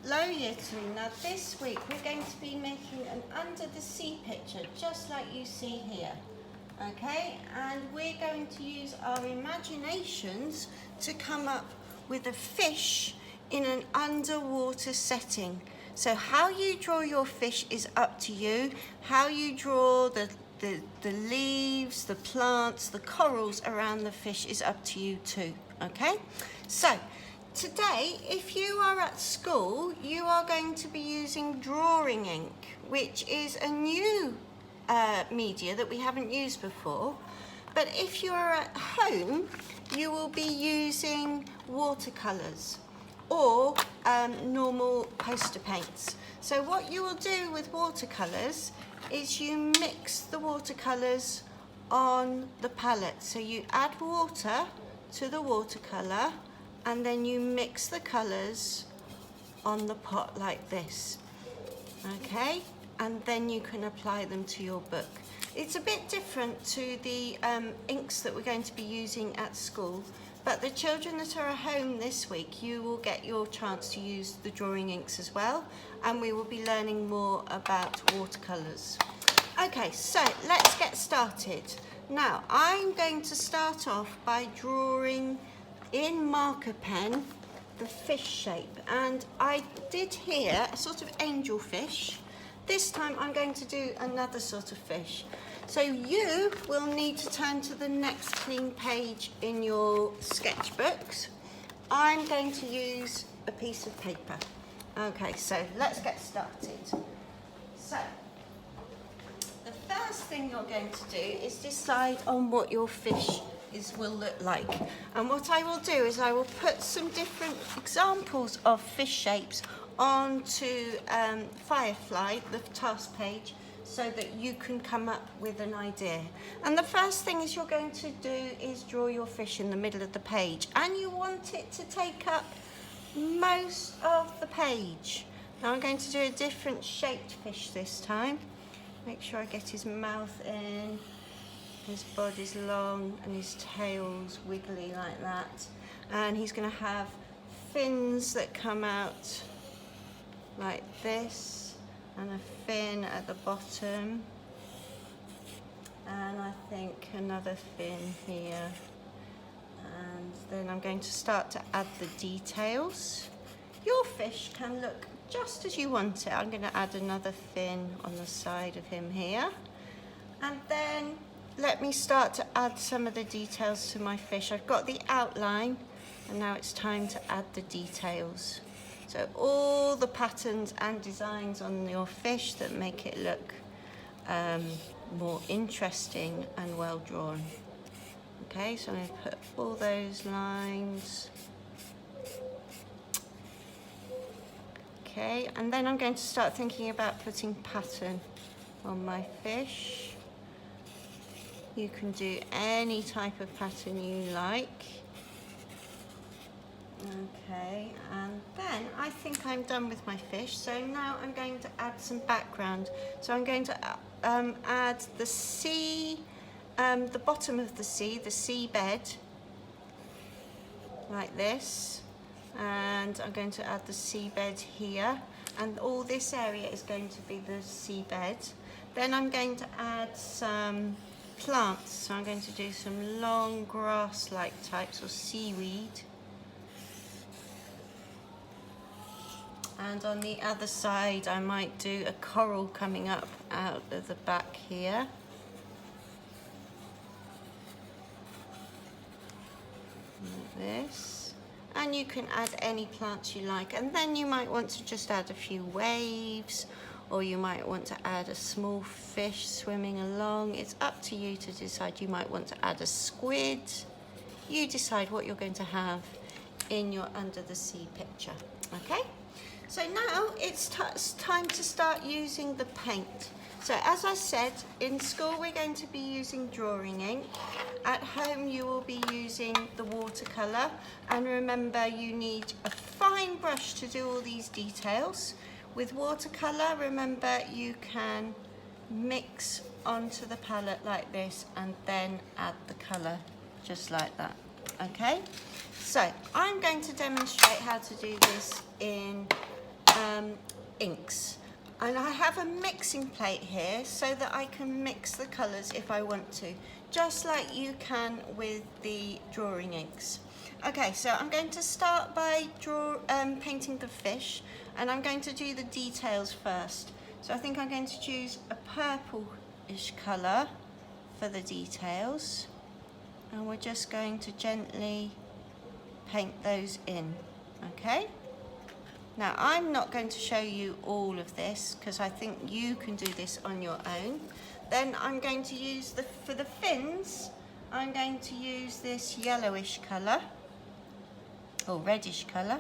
Hello Year 2. Now this week we're going to be making an under the sea picture just like you see here. Okay, and we're going to use our imaginations to come up with a fish in an underwater setting. So how you draw your fish is up to you. How you draw the leaves, the plants, the corals around the fish is up to you too. Okay, so today, if you are at school, you are going to be using drawing ink, which is a new media that we haven't used before. But if you are at home, you will be using watercolours or normal poster paints. So what you will do with watercolours is you mix the watercolours on the palette. So you add water to the watercolour and then you mix the colours on the pot like this. Okay, and then you can apply them to your book. It's a bit different to the inks that we're going to be using at school, but the children that are at home this week, you will get your chance to use the drawing inks as well, and we will be learning more about watercolours. Okay, so let's get started. Now, I'm going to start off by drawing in marker pen the fish shape, and I did here a sort of angel fish. This time I'm going to do another sort of fish. So you will need to turn to the next clean page in your sketchbooks. I'm going to use a piece of paper. Okay, so let's get started. So the first thing you're going to do is decide on what your fish will look like. And what I will do is I will put some different examples of fish shapes onto Firefly, the task page, so that you can come up with an idea. And the first thing is you're going to do is draw your fish in the middle of the page, and you want it to take up most of the page. Now I'm going to do a different shaped fish this time. Make sure I get his mouth in. His body's long and his tail's wiggly like that. And he's going to have fins that come out like this, and a fin at the bottom. And I think another fin here. And then I'm going to start to add the details. Your fish can look just as you want it. I'm going to add another fin on the side of him here. And then let me start to add some of the details to my fish. I've got the outline, and now it's time to add the details. So all the patterns and designs on your fish that make it look more interesting and well drawn. Okay, so I'm going to put all those lines. Okay, and then I'm going to start thinking about putting pattern on my fish. You can do any type of pattern you like. Okay, and then I think I'm done with my fish. So now I'm going to add some background. So I'm going to add the sea, the bottom of the seabed, like this. And I'm going to add the seabed here. And all this area is going to be the seabed. Then I'm going to add some plants, so I'm going to do some long grass-like types or seaweed. And on the other side I might do a coral coming up out of the back here. Like this. And you can add any plants you like, and then you might want to just add a few waves, or you might want to add a small fish swimming along. It's up to you to decide. You might want to add a squid. You decide what you're going to have in your under the sea picture. Okay, so now it's time to start using the paint. So as I said, in school we're going to be using drawing ink. At home you will be using the watercolour, and remember you need a fine brush to do all these details. With watercolour, remember you can mix onto the palette like this and then add the colour just like that. Okay, so I'm going to demonstrate how to do this in inks. And I have a mixing plate here so that I can mix the colours if I want to, just like you can with the drawing inks. Okay, so I'm going to start by painting the fish, and I'm going to do the details first. So I think I'm going to choose a purplish colour for the details, and we're just going to gently paint those in, okay? Now, I'm not going to show you all of this because I think you can do this on your own. Then I'm going to use, for the fins, I'm going to use this yellowish colour, or reddish colour,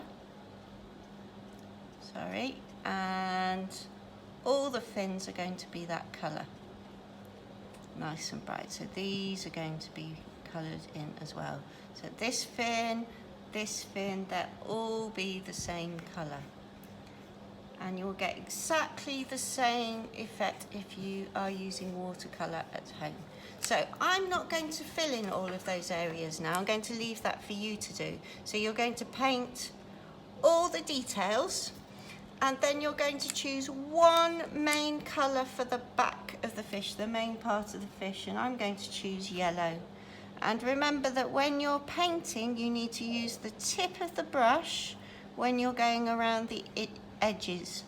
sorry, and all the fins are going to be that colour, nice and bright. So these are going to be coloured in as well. So this fin, they'll all be the same colour. And you'll get exactly the same effect if you are using watercolour at home. So I'm not going to fill in all of those areas now. I'm going to leave that for you to do. So you're going to paint all the details, and then you're going to choose one main colour for the back of the fish, the main part of the fish, and I'm going to choose yellow. And remember that when you're painting, you need to use the tip of the brush when you're going around the edges.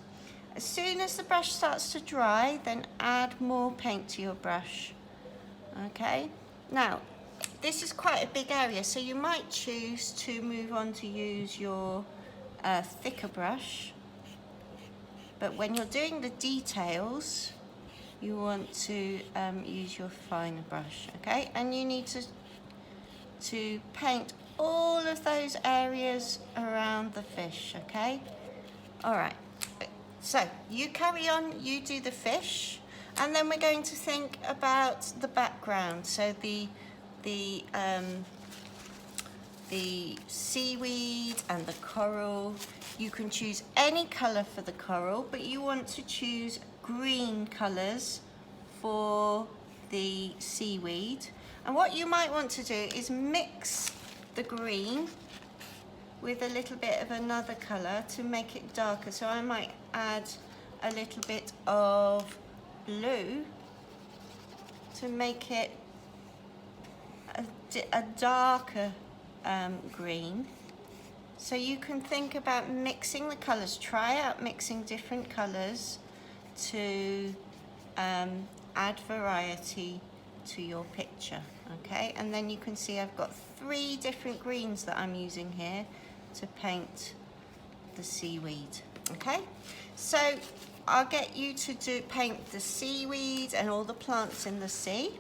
As soon as the brush starts to dry, then add more paint to your brush. Okay, now this is quite a big area, so you might choose to move on to use your thicker brush, but when you're doing the details, you want to use your finer brush, okay? And you need to paint all of those areas around the fish, okay? All right, so you carry on, you do the fish, and then we're going to think about the background. So the seaweed and the coral, you can choose any colour for the coral, but you want to choose green colours for the seaweed. And what you might want to do is mix the green with a little bit of another colour to make it darker. So I might add a little bit of blue to make it a darker green. So you can think about mixing the colours. Try out mixing different colours to add variety to your picture, okay? And then you can see I've got 3 different greens that I'm using here to paint the seaweed, okay? So I'll get you to paint the seaweed and all the plants in the sea,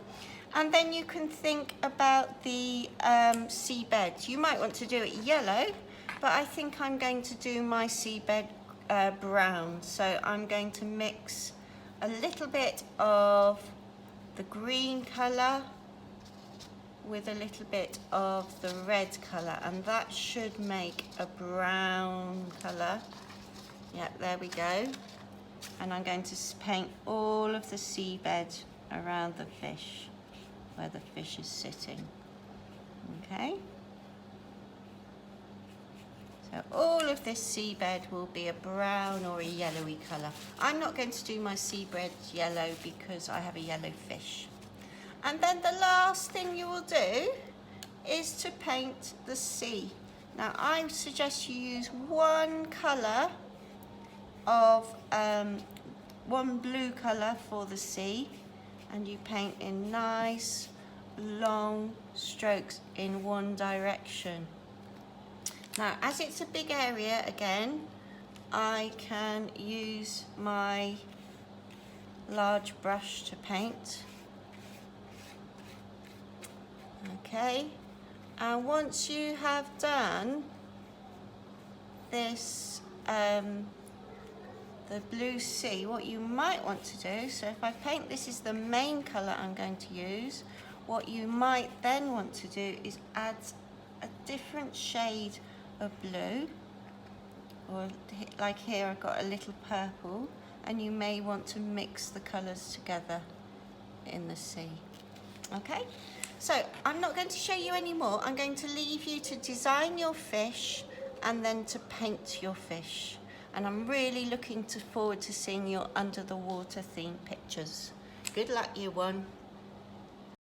and then you can think about the seabed. You might want to do it yellow, but I think I'm going to do my seabed brown. So I'm going to mix a little bit of the green colour with a little bit of the red colour, and that should make a brown colour. Yep, there we go. And I'm going to paint all of the seabed around the fish, where the fish is sitting, okay? So all of this seabed will be a brown or a yellowy colour. I'm not going to do my seabed yellow because I have a yellow fish. And then the last thing you will do is to paint the sea. Now I suggest you use one colour of, one blue colour for the sea, and you paint in nice long strokes in one direction. Now, as it's a big area again, I can use my large brush to paint. Okay, and once you have done this, the blue sea, what you might want to do, so if I paint, this is the main colour I'm going to use, what you might then want to do is add a different shade of blue, or like here I've got a little purple, and you may want to mix the colours together in the sea. Okay, so I'm not going to show you any more. I'm going to leave you to design your fish and then to paint your fish. and I'm really looking forward to seeing your under the water theme pictures. Good luck, year one.